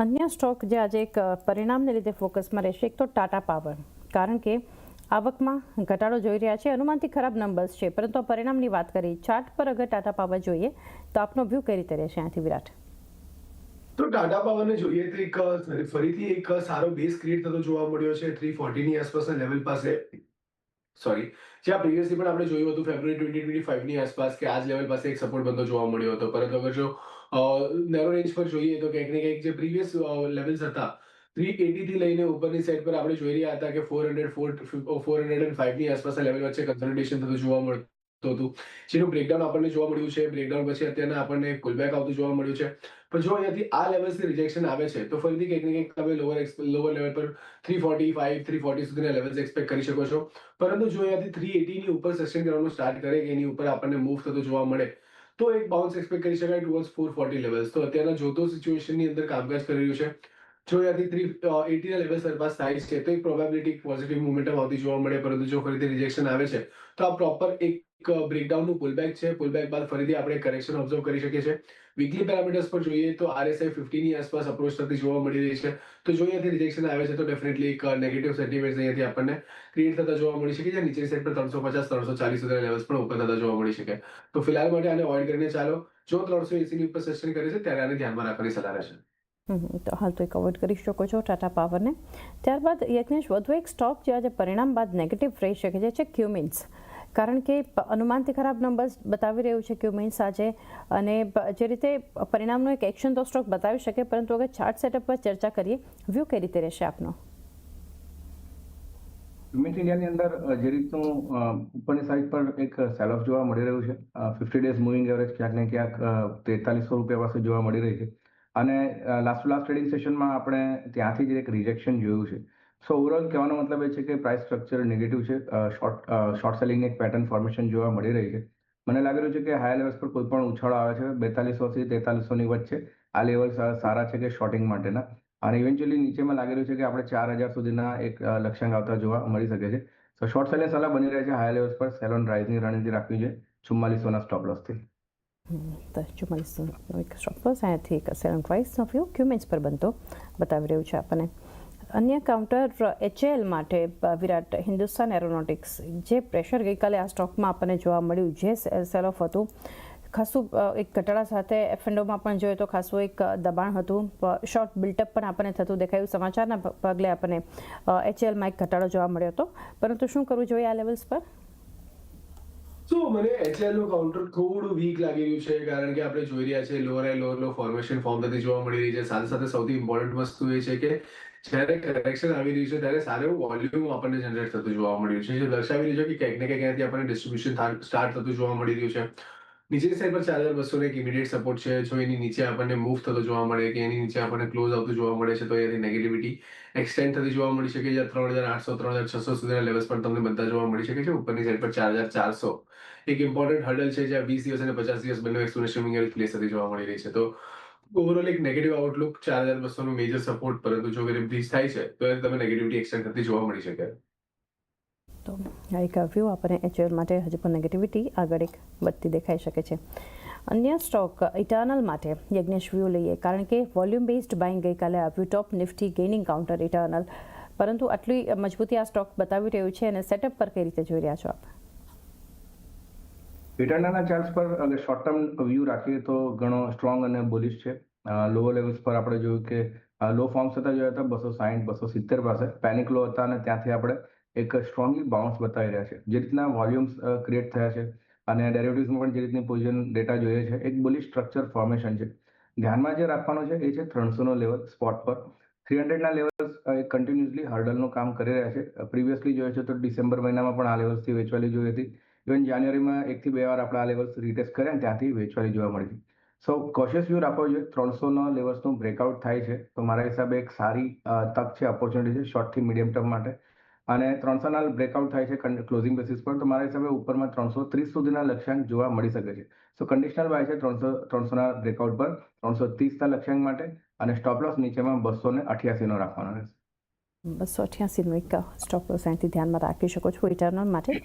અન્ય સ્ટોક જે આજે એક પરિણામને લીધે ફોકસમાં રહેશે, એક તો ટાટા પાવર, કારણ કે આવકમાં ઘટાડો જોઈ રહ્યા છે, અનુમાનથી ખરાબ નંબર્સ છે, પરંતુ પરિણામની વાત કરી ચાર્ટ પર અગર ટાટા પાવર જોઈએ તો આપનો વ્યૂ કઈ રીતે રહેશે અહીંથી વિરાટ? તો ટાટા પાવરને જોઈએ તો ફરીથી એક સારો બેઝ ક્રિએટ થતો જોવા મળ્યો છે 340 ની આસપાસના લેવલ પાસે. સોરી, જ્યાં પ્રીવિયસલી પણ આપણે જોયું હતું ફેબ્રુઆરી 2025 ની આસપાસ કે આ જ લેવલ પાસે એક સપોર્ટ બનતો જોવા મળ્યો હતો. પરંતુ અગર જો નેરો રેન્જ પર જોઈએ તો ક્યાંક ને ક્યાંક જે પ્રીવિયસ લેવલ્સ હતા 380 થી લઈને ઉપરની સાઈડ પર આપણે જોઈ રહ્યા હતા કે 405 ની આસપાસના લેવલ વચ્ચે કન્સોલિડેશન થતું જોવા મળતું હતું, જેનું બ્રેકડાઉન આપણને જોવા મળ્યું છે. બ્રેકડાઉન પછી અત્યારના આપણને પુલબેક આવતું જોવા મળ્યું છે. પણ જો અહીંયાથી આ લેવલ્સથી રિજેક્શન આવે છે તો ફરીથી કંઈક ને કંઈક તમે લોઅર લેવલ પર 345 340 સુધીના લેવલ્સ એક્સપેક્ટ કરી શકો છો. પરંતુ જો અહીંયાથી 380 ની ઉપર સસ્ટેન કરવાનું સ્ટાર્ટ કરે કે એની ઉપર આપણને મૂવ થતો જોવા મળે તો એક બાઉન્સ એક્સપેક્ટ કરી શકાય ટુવર્ડ્સ 440 લેવલ્સ. તો અત્યારના જોતો સિચ્યુએશનની અંદર કામકાજ કરી રહ્યું છે. જો અહીંયાથી 380 ના લેવલ સરપાસ થાય છે તો એક પ્રોબેબિલિટી પોઝિટિવ મોમેન્ટમ આવતી જોવા મળે. પરંતુ જો ફરીથી રિજેક્શન આવે છે તો આ પ્રોપર એક બ્રેકડાઉનનું પુલબેક છે. પુલબેક બાદ ફરીથી આપણે કરેક્શન ઓબ્ઝર્વ કરી શકીએ છીએ. વીકલી પેરામીટર્સ પર જોઈએ તો RSI 50 ની આસપાસ અપ્રોચ થતી જોવા મળી રહી છે. તો જો અહીંયાથી રિજેક્શન આવે છે તો ડેફિનેટલી એક નેગેટિવ સેન્ટિમેન્ટ અહીંયાથી આપણને ક્રિએટ થતા જોવા મળી શકે છે. નીચેની સાઈડ પર 350 340 સુધીના લેવલ્સ પણ ઓપન થતા જોવા મળી શકે. તો ફિલહાલ માટે આને અવોઇડ કરીને ચાલો. જો 380 ની ઉપર સસ્ટેન કરે છે ત્યારે આને ધ્યાનમાં રાખવાની સલાહ રહેશે. તો હાલ તો એક અવોઇડ કરી શકો છો ટાટા પાવરને. ત્યારબાદ યજ્ઞેશ, વધુ એક સ્ટોક જે આજે પરિણામ બાદ નેગેટિવ રહી શકે છે ક્યુમિન્સ, કારણ કે અનુમાનથી ખરાબ નંબર્સ બતાવી રહ્યું છે ક્યુમિન્સ આજે, અને જે રીતે પરિણામનો એક એક્શન તો સ્ટોક બતાવી શકે, પરંતુ અગર ચાર્ટ સેટઅપ પર ચર્ચા કરીએ, વ્યૂ કઈ રીતે રહેશે આપનો? ક્યુમિન્સ ઇન્ડિયાની અંદર જે રીતનું ઉપરની સાઈડ પર એક સેલ ઓફ જોવા મળી રહ્યું છે, 50 ડેઝ મૂવિંગ એવરેજ ક્યાંક ને ક્યાંક 4300 રૂપિયા પાસે જોવા મળી રહી છે. અને લાસ્ટ ટ્રેડિંગ સેશનમાં આપણે ત્યાંથી જ એક રિજેક્શન જોયું છે. સો ઓવરઓલ કહેવાનો મતલબ એ છે કે પ્રાઇસ સ્ટ્રક્ચર નેગેટિવ છે. શોર્ટ સેલિંગની એક પેટર્ન ફોર્મેશન જોવા મળી રહી છે. મને લાગી રહ્યું છે કે હાઈ લેવલ્સ પર કોઈ પણ ઉછાળો આવે છે 4200 થી 4300 ની વચ્ચે. આ લેવલ સારા છે કે શોર્ટિંગ માટેના, અને ઇવેન્ચ્યુઅલી નીચેમાં લાગી રહ્યું છે કે આપણે 4000 સુધીના એક લક્ષ્યાંક આવતા જોવા મળી શકે છે. તો શોર્ટ સેલિંગ સલાહ બની રહે છે. હાઈ લેવલ્સ પર સેલ ઓન રાઇઝની રણનીતિ રાખવી છે 4400 ના સ્ટોપ લોસથી. તો 4400 એક સ્ટોપ લોસ અહીંયાથી એક સેલ ઓન રાઇઝનો વ્યૂ ક્યુમિન્સ પર બનતો બતાવી રહ્યું છે આપણને. અન્ય કાઉન્ટર HAL માટે વિરાટ, હિન્દુસ્તાન એરોનોટિક્સ, જે પ્રેશર ગઈકાલે આ સ્ટોકમાં આપણને જોવા મળ્યું, જે સેલ ઓફ હતું ખાસું એક ઘટાડા સાથે, F&Oમાં પણ જોઈએ તો ખાસું એક દબાણ હતું, શોર્ટ બિલ્ટઅપ પણ આપણને થતું દેખાયું. સમાચારના પગલે આપણને HALમાં એક ઘટાડો જોવા મળ્યો હતો, પરંતુ શું કરવું જોઈએ આ લેવલ્સ પર? તો મને HL નું કાઉન્ટર થોડું વીક લાગી રહ્યું છે, કારણ કે આપણે જોઈ રહ્યા છીએ લોઅર હાઈ લોઅર લો ફોર્મેશન ફોર્મ થતી જોવા મળી રહી છે. સાથે સાથે સૌથી ઇમ્પોર્ટન્ટ વસ્તુ એ છે કે જ્યારે કરેક્શન આવી રહ્યું છે ત્યારે સારું વોલ્યુમ આપણને જનરેટ થતું જોવા મળ્યું છે, જે દર્શાવી રહ્યું છે કે ક્યાંક ને ક્યાંક ત્યાંથી આપણને ડિસ્ટ્રીબ્યુશન સ્ટાર્ટ થતું જોવા મળી રહ્યું છે. નીચેની સાઈડ પર 4200 એક ઇમિડિયેટ સપોર્ટ છે. જો એની નીચે આપણને મૂવ થતો જોવા મળે કે એની નીચે આપણને ક્લોઝ આવતું જોવા મળે છે તો એની નેગેટિવિટી એક્સટેન્ડ થતી જોવા મળી શકે. જ્યાં 3800 3600 સુધીના લેવલ્સ પણ તમને બધા જોવા મળી શકે છે. ઉપરની સાઈડ પર 4400 એક ઇમ્પોર્ટન્ટ હર્ડલ છે, જ્યાં 20 દિવસ અને 50 દિવસ બંને એક્સપોનેન્શિયલ મૂવિંગ પ્લેસ થતી જોવા મળી રહી છે. તો ઓવરઓલ એક નેગેટિવ આઉટલુક 4200 નું મેજર સપોર્ટ, પરંતુ જો બ્રીચ થાય છે તો તમે નેગેટિવિટી એક્સટેન્ડ થતી જોવા મળી શકે. તો આ એક વ્યૂ આપણને HAL માટે હજુ પણ નેગેટિવિટી આગળ એક વધતી દેખાઈ શકે છે. અન્ય સ્ટોક ઇટર્નલ માટે યજ્ઞેશ વ્યૂ લઈએ, કારણ કે વોલ્યુમ બેઝડ બાઇંગ ગઈકાલે આવ્યું, ટોપ નિફ્ટી ગેઇનિંગ કાઉન્ટર ઇટર્નલ, પરંતુ આટલી મજબૂતી આ સ્ટોક બતાવી રહ્યું છે, અને સેટઅપ પર કઈ રીતે જોઈ રહ્યા છો આપ? ઇટર્નલના ચાર્ટ્સ પર અગર શોર્ટ ટર્મ વ્યૂ રાખીએ તો ઘણો સ્ટ્રોંગ અને બુલિશ છે. લોઅર લેવલ્સ પર આપણે જોયું કે લો ફોર્મ થતા જોયા હતા 260 270 પાસે, પેનિક લો હતા, અને ત્યાંથી આપણે એક સ્ટ્રોંગલી બાઉન્સ બતાવી રહ્યા છે. જે રીતના વોલ્યુમ્સ ક્રિએટ થયા છે અને ડેરિવેટિવ્સમાં પણ જે રીતની પોઝિશન ડેટા જોઈએ છે, એક બુલિશ સ્ટ્રક્ચર ફોર્મેશન છે. ધ્યાનમાં જે રાખવાનું છે એ છે 300 નો લેવલ સ્પોટ પર. 300 ના લેવલ્સ કન્ટિન્યુઅસલી હર્ડલનું કામ કરી રહ્યા છે. પ્રીવિયસલી જોઈએ છે તો ડિસેમ્બર મહિનામાં પણ આ લેવલ્સથી વેચવાલી જોઈ હતી. ઇવન જાન્યુઆરીમાં 1 થી 2 વાર આપણે આ લેવલ્સ રીટેસ્ટ કર્યા અને ત્યાંથી વેચવાલી જોવા મળી છે. સો કોશિયસ વ્યૂ રાખવો જોઈએ. 300 લેવલ્સનું બ્રેકઆઉટ થાય છે તો મારા હિસાબે એક સારી તક છે, ઓપોર્ચ્યુનિટી છે શોર્ટ થી મીડિયમ ટર્મ માટે. અને 300 બ્રેકઆઉટ થાય છે ક્લોઝિંગ બેસિસ પર તો મારા હિસાબે ઉપરમાં 330 સુધીના લક્ષ્યાંક જોવા મળી શકે છે. સો કન્ડિશનલ બાય છે 300 બ્રેકઆઉટ પર 330 લક્ષ્યાંક માટે, અને સ્ટોપ લોસ નીચેમાં 288 નો રાખવાનો રહેશે. 288 નો એક સ્ટોપ લોસ અહીંથી ધ્યાનમાં રાખી શકો છો ઇટર્નલ માટે.